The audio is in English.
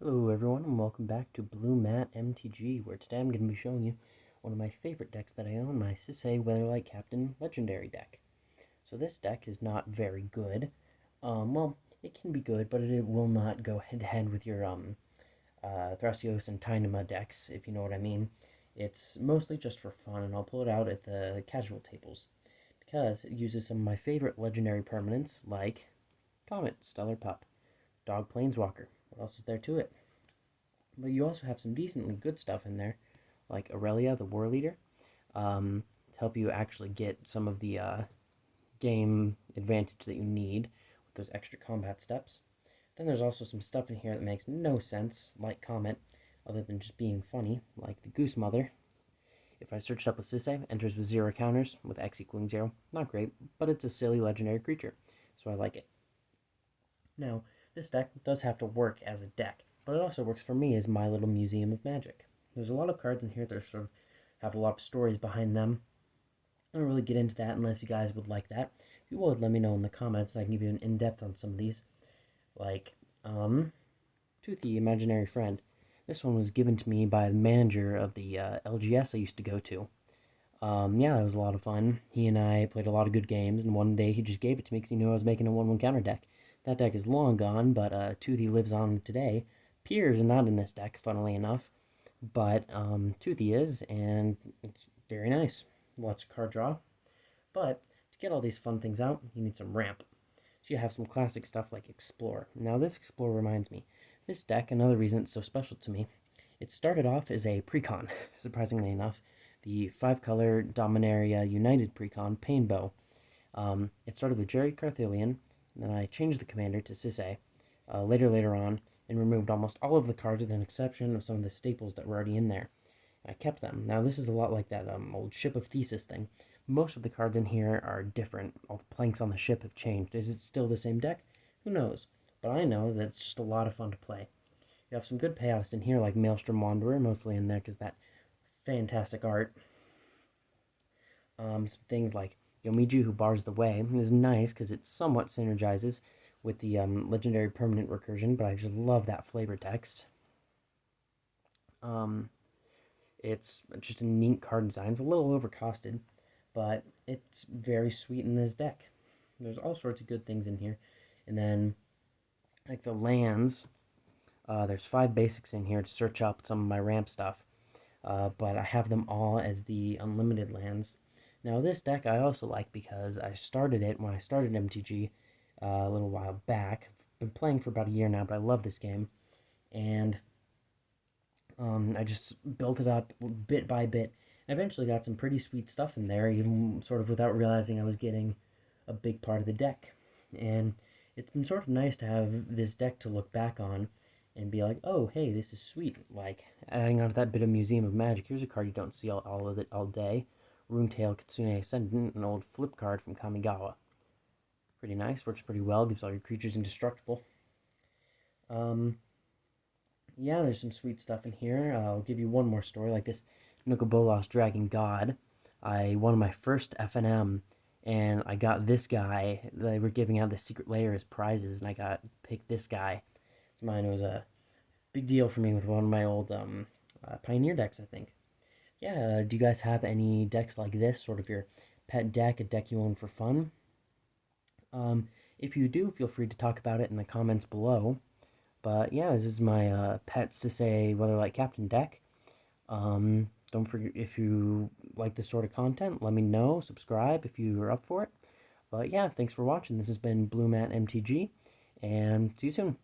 Hello everyone and welcome back to Blue Mat MTG, where today I'm going to be showing you one of my favorite decks that I own, my Sisay Weatherlight Captain Legendary deck. So this deck is not very good. Well, it can be good, but it will not go head-to-head with your Thrasios and Tynema decks, if you know what I mean. It's mostly just for fun, and I'll pull it out at the casual tables, because it uses some of my favorite legendary permanents, like Comet, Stellar Pup, Dog Planeswalker. What else is there to it? But you also have some decently good stuff in there, like Aurelia, the War Leader, to help you actually get some of the game advantage that you need with those extra combat steps. Then there's also some stuff in here that makes no sense, like Comet, other than just being funny, like the Goose Mother. If I searched up with Sisay, enters with 0 counters, with X equaling 0. Not great, but it's a silly legendary creature, so I like it. Now, this deck does have to work as a deck, but it also works for me as my little museum of magic. There's a lot of cards in here that are sort of have a lot of stories behind them. I don't really get into that unless you guys would like that. If you would, let me know in the comments and I can give you an in-depth on some of these. Like, Toothy, Imaginary Friend. This one was given to me by the manager of the LGS I used to go to. Yeah, that was a lot of fun. He and I played a lot of good games, and one day he just gave it to me because he knew I was making a 1-1 counter deck. That deck is long gone, but Toothy lives on today. Piers is not in this deck, funnily enough, but Toothy is, and it's very nice. Lots of card draw. But to get all these fun things out, you need some ramp. So you have some classic stuff like Explore. Now, this Explore reminds me, this deck, another reason it's so special to me, it started off as a precon, surprisingly enough, the 5-color Dominaria United precon Painbow. It started with Jerry Carthelian, and then I changed the commander to Sisay later on, and removed almost all of the cards with an exception of some of the staples that were already in there. I kept them. Now, this is a lot like that old Ship of Thesis thing. Most of the cards in here are different. All the planks on the ship have changed. Is it still the same deck? Who knows? But I know that it's just a lot of fun to play. You have some good payoffs in here, like Maelstrom Wanderer, mostly in there because that fantastic art. Some things like Yomiju, who bars the way, is nice because it somewhat synergizes with the legendary permanent recursion, but I just love that flavor text. Um, it's just a neat card design. It's a little overcosted, but it's very sweet in this deck. There's all sorts of good things in here. And then, like the lands, there's 5 basics in here to search up some of my ramp stuff. But I have them all as the unlimited lands. Now, this deck I also like because I started it when I started MTG a little while back. I've been playing for about a year now, but I love this game. And I just built it up bit by bit. I eventually got some pretty sweet stuff in there, even sort of without realizing I was getting a big part of the deck. And it's been sort of nice to have this deck to look back on and be like, oh, hey, this is sweet. Like, adding on to that bit of Museum of Magic, here's a card you don't see all of it all day. Runetail Kitsune Ascendant, an old flip card from Kamigawa. Pretty nice, works pretty well, gives all your creatures indestructible. Um, yeah, there's some sweet stuff in here. I'll give you one more story, like this Nukabolas Dragon God. I won my first FNM, and I got this guy. They were giving out the secret layer as prizes, and I got picked this guy. So mine was a big deal for me with one of my old Pioneer decks, I think. Yeah, do you guys have any decks like this, sort of your pet deck, a deck you own for fun? If you do, feel free to talk about it in the comments below. But yeah, this is my pet Sisay Weatherlight Captain deck. Don't forget, if you like this sort of content, let me know. Subscribe if you are up for it. But yeah, thanks for watching. This has been Blue Mat MTG, and see you soon.